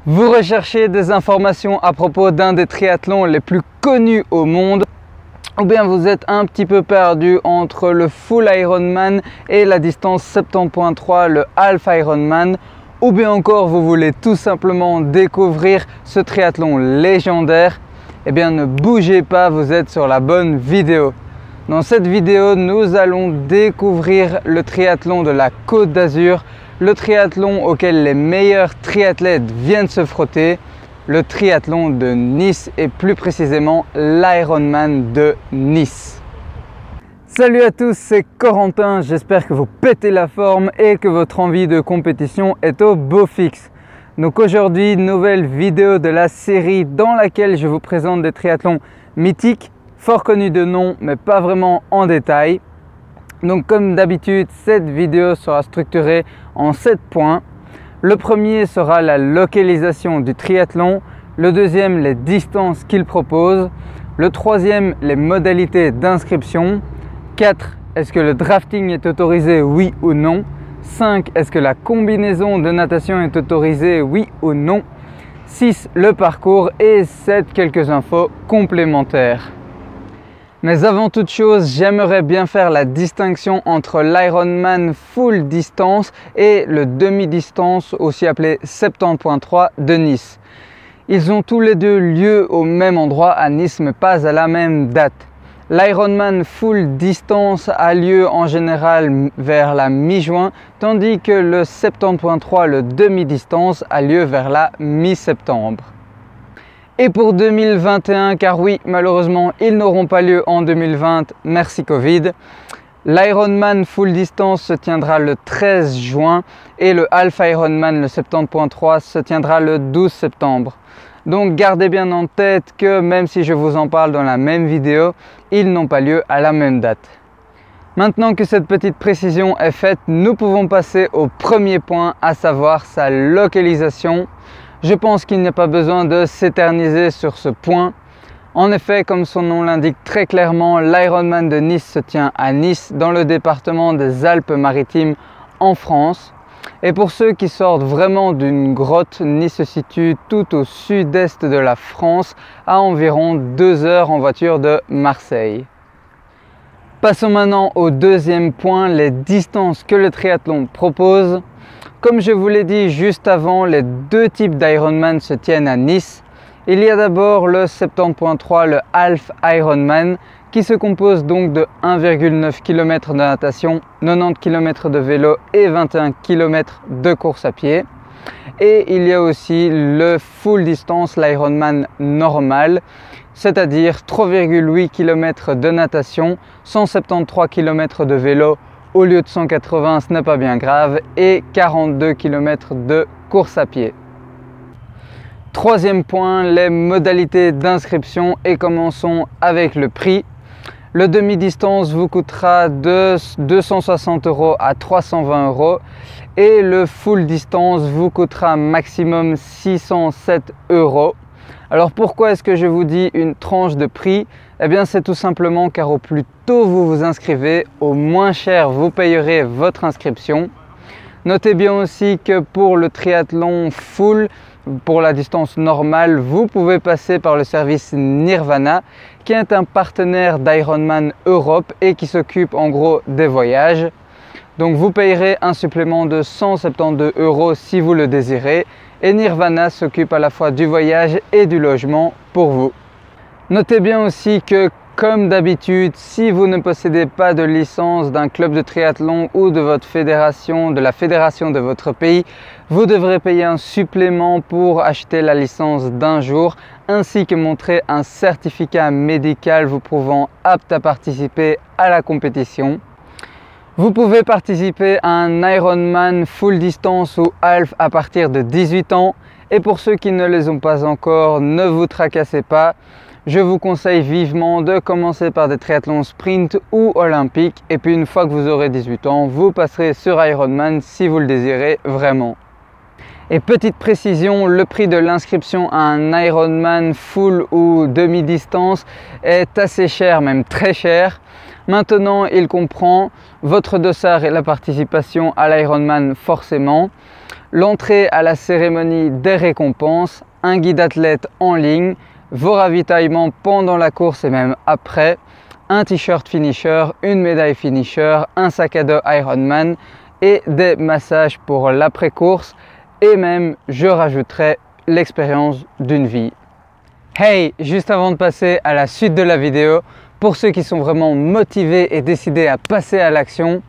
Vous recherchez des informations à propos d'un des triathlons les plus connus au monde, ou bien vous êtes un petit peu perdu entre le full Ironman et la distance 70.3, le half Ironman, ou bien encore vous voulez tout simplement découvrir ce triathlon légendaire, eh bien ne bougez pas, vous êtes sur la bonne vidéo. Dans cette vidéo, nous allons découvrir le triathlon de la Côte d'Azur, le triathlon auquel les meilleurs triathlètes viennent se frotter, le triathlon de Nice et plus précisément l'Ironman de Nice. Salut à tous, c'est Corentin, j'espère que vous pétez la forme et que votre envie de compétition est au beau fixe. Donc aujourd'hui, nouvelle vidéo de la série dans laquelle je vous présente des triathlons mythiques, fort connus de nom mais pas vraiment en détail. Donc comme d'habitude, cette vidéo sera structurée en 7 points. Le premier sera la localisation du triathlon, le deuxième les distances qu'il propose, le troisième les modalités d'inscription, 4 est-ce que le drafting est autorisé oui ou non, 5 est-ce que la combinaison de natation est autorisée oui ou non, 6 le parcours et 7 quelques infos complémentaires. Mais avant toute chose, j'aimerais bien faire la distinction entre l'Ironman full distance et le demi-distance, aussi appelé 70.3 de Nice. Ils ont tous les deux lieu au même endroit à Nice, mais pas à la même date. L'Ironman full distance a lieu en général vers la mi-juin, tandis que le 70.3, le demi-distance, a lieu vers la mi-septembre. Et pour 2021, car oui, malheureusement, ils n'auront pas lieu en 2020, merci Covid. L'Ironman full distance se tiendra le 13 juin et le half Ironman, le 70.3, se tiendra le 12 septembre. Donc gardez bien en tête que même si je vous en parle dans la même vidéo, ils n'ont pas lieu à la même date. Maintenant que cette petite précision est faite, nous pouvons passer au premier point, à savoir sa localisation. Je pense qu'il n'y a pas besoin de s'éterniser sur ce point. En effet, comme son nom l'indique très clairement, l'Ironman de Nice se tient à Nice, dans le département des Alpes-Maritimes en France. Et pour ceux qui sortent vraiment d'une grotte, Nice se situe tout au sud-est de la France, à environ 2 heures en voiture de Marseille. Passons maintenant au deuxième point, les distances que le triathlon propose. Comme je vous l'ai dit juste avant, les deux types d'Ironman se tiennent à Nice. Il y a d'abord le 70.3, le half Ironman, qui se compose donc de 1,9 km de natation, 90 km de vélo et 21 km de course à pied. Et il y a aussi le full distance, l'Ironman normal, c'est-à-dire 3,8 km de natation, 173 km de vélo, au lieu de 180, ce n'est pas bien grave, et 42 km de course à pied. Troisième point, les modalités d'inscription, et commençons avec le prix. Le demi-distance vous coûtera de 260 € à 320 € et le full distance vous coûtera maximum 607 €. Alors pourquoi est-ce que je vous dis une tranche de prix? Eh bien c'est tout simplement car au plus tôt vous vous inscrivez, au moins cher vous payerez votre inscription. Notez bien aussi que pour le triathlon full, pour la distance normale, vous pouvez passer par le service Nirvana, qui est un partenaire d'Ironman Europe et qui s'occupe en gros des voyages. Donc vous payerez un supplément de 172 € si vous le désirez. Et Nirvana s'occupe à la fois du voyage et du logement pour vous. Notez bien aussi que, comme d'habitude, si vous ne possédez pas de licence d'un club de triathlon ou de votre fédération, de la fédération de votre pays, vous devrez payer un supplément pour acheter la licence d'un jour, ainsi que montrer un certificat médical vous prouvant apte à participer à la compétition. Vous pouvez participer à un Ironman full distance ou half à partir de 18 ans et pour ceux qui ne les ont pas encore, ne vous tracassez pas. Je vous conseille vivement de commencer par des triathlons sprint ou olympiques et puis une fois que vous aurez 18 ans, vous passerez sur Ironman si vous le désirez vraiment. Et petite précision, le prix de l'inscription à un Ironman full ou demi-distance est assez cher, même très cher. Maintenant, il comprend votre dossard et la participation à l'Ironman forcément, l'entrée à la cérémonie des récompenses, un guide athlète en ligne, vos ravitaillements pendant la course et même après, un t-shirt finisher, une médaille finisher, un sac à dos Ironman et des massages pour l'après-course et même, je rajouterai, l'expérience d'une vie. Hey, juste avant de passer à la suite de la vidéo, pour ceux qui sont vraiment motivés et décidés à passer à l'action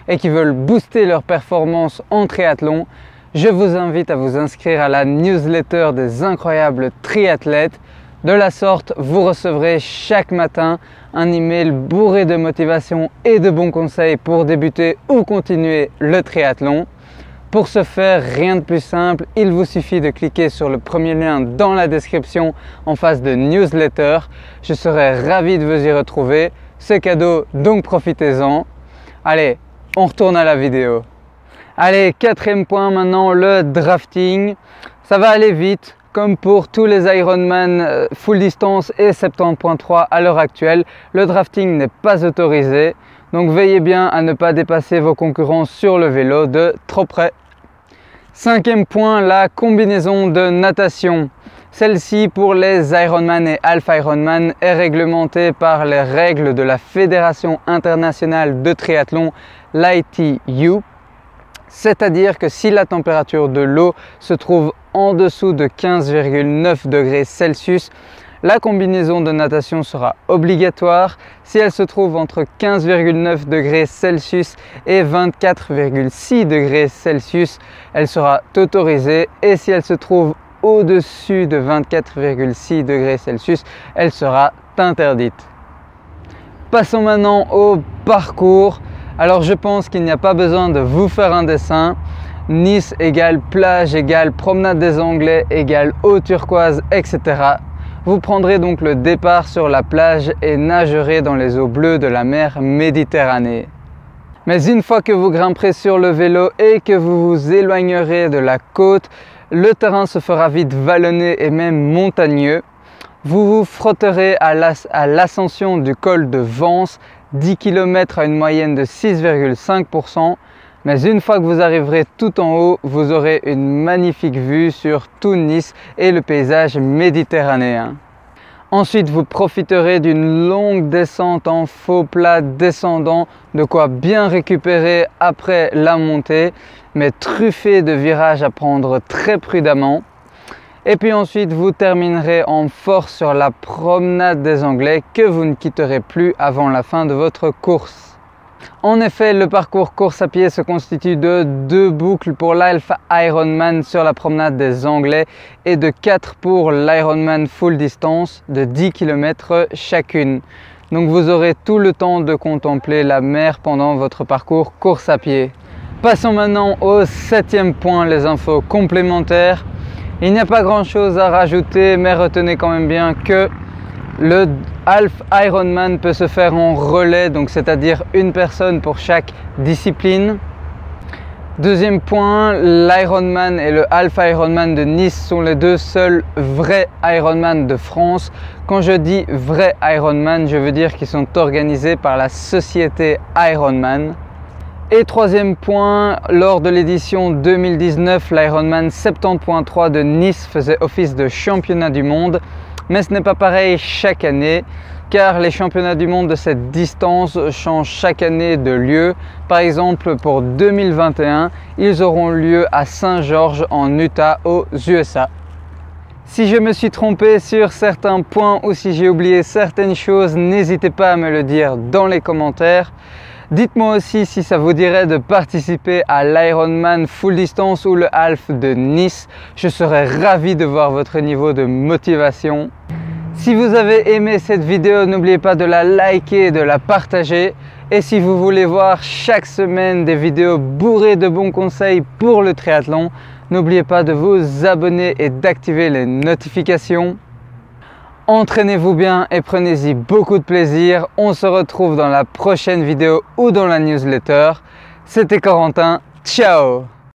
et qui veulent booster leur performance en triathlon, je vous invite à vous inscrire à la newsletter des incroyables triathlètes. De la sorte, vous recevrez chaque matin un email bourré de motivation et de bons conseils pour débuter ou continuer le triathlon. Pour ce faire, rien de plus simple, il vous suffit de cliquer sur le premier lien dans la description en face de newsletter. Je serai ravi de vous y retrouver. C'est cadeau, donc profitez-en. Allez, on retourne à la vidéo. Allez, quatrième point maintenant, le drafting. Ça va aller vite. Comme pour tous les Ironman full distance et 70.3 à l'heure actuelle, le drafting n'est pas autorisé. Donc veillez bien à ne pas dépasser vos concurrents sur le vélo de trop près. Cinquième point, la combinaison de natation. Celle-ci pour les Ironman et Half Ironman est réglementée par les règles de la Fédération internationale de triathlon, l'ITU. C'est-à-dire que si la température de l'eau se trouve en dessous de 15,9 degrés Celsius, la combinaison de natation sera obligatoire. Si elle se trouve entre 15,9 degrés Celsius et 24,6 degrés Celsius, elle sera autorisée. Et si elle se trouve au-dessus de 24,6 degrés Celsius, elle sera interdite. Passons maintenant au parcours. Alors je pense qu'il n'y a pas besoin de vous faire un dessin. Nice égale plage égale promenade des Anglais égale eau turquoise, etc. Vous prendrez donc le départ sur la plage et nagerez dans les eaux bleues de la mer Méditerranée. Mais une fois que vous grimperez sur le vélo et que vous vous éloignerez de la côte, le terrain se fera vite vallonné et même montagneux. Vous vous frotterez à l'ascension du col de Vence, 10 km à une moyenne de 6,5%. Mais une fois que vous arriverez tout en haut, vous aurez une magnifique vue sur tout Nice et le paysage méditerranéen. Ensuite, vous profiterez d'une longue descente en faux plat descendant, de quoi bien récupérer après la montée, mais truffé de virages à prendre très prudemment. Et puis ensuite, vous terminerez en force sur la promenade des Anglais que vous ne quitterez plus avant la fin de votre course. En effet, le parcours course à pied se constitue de 2 boucles pour l'Half Ironman sur la promenade des Anglais et de 4 pour l'Ironman full distance de 10 km chacune. Donc vous aurez tout le temps de contempler la mer pendant votre parcours course à pied. Passons maintenant au 7e point, les infos complémentaires. Il n'y a pas grand chose à rajouter, mais retenez quand même bien que le Half Ironman peut se faire en relais, donc c'est-à-dire une personne pour chaque discipline. Deuxième point, l'Ironman et le Half Ironman de Nice sont les deux seuls vrais Ironman de France. Quand je dis vrais Ironman, je veux dire qu'ils sont organisés par la société Ironman. Et troisième point, lors de l'édition 2019, l'Ironman 70.3 de Nice faisait office de championnat du monde. Mais ce n'est pas pareil chaque année, car les championnats du monde de cette distance changent chaque année de lieu. Par exemple, pour 2021, ils auront lieu à Saint-Georges en Utah aux USA. Si je me suis trompé sur certains points ou si j'ai oublié certaines choses, n'hésitez pas à me le dire dans les commentaires. Dites-moi aussi si ça vous dirait de participer à l'Ironman full distance ou le Half de Nice. Je serais ravi de voir votre niveau de motivation. Si vous avez aimé cette vidéo, n'oubliez pas de la liker et de la partager. Et si vous voulez voir chaque semaine des vidéos bourrées de bons conseils pour le triathlon, n'oubliez pas de vous abonner et d'activer les notifications. Entraînez-vous bien et prenez-y beaucoup de plaisir. On se retrouve dans la prochaine vidéo ou dans la newsletter. C'était Corentin. Ciao!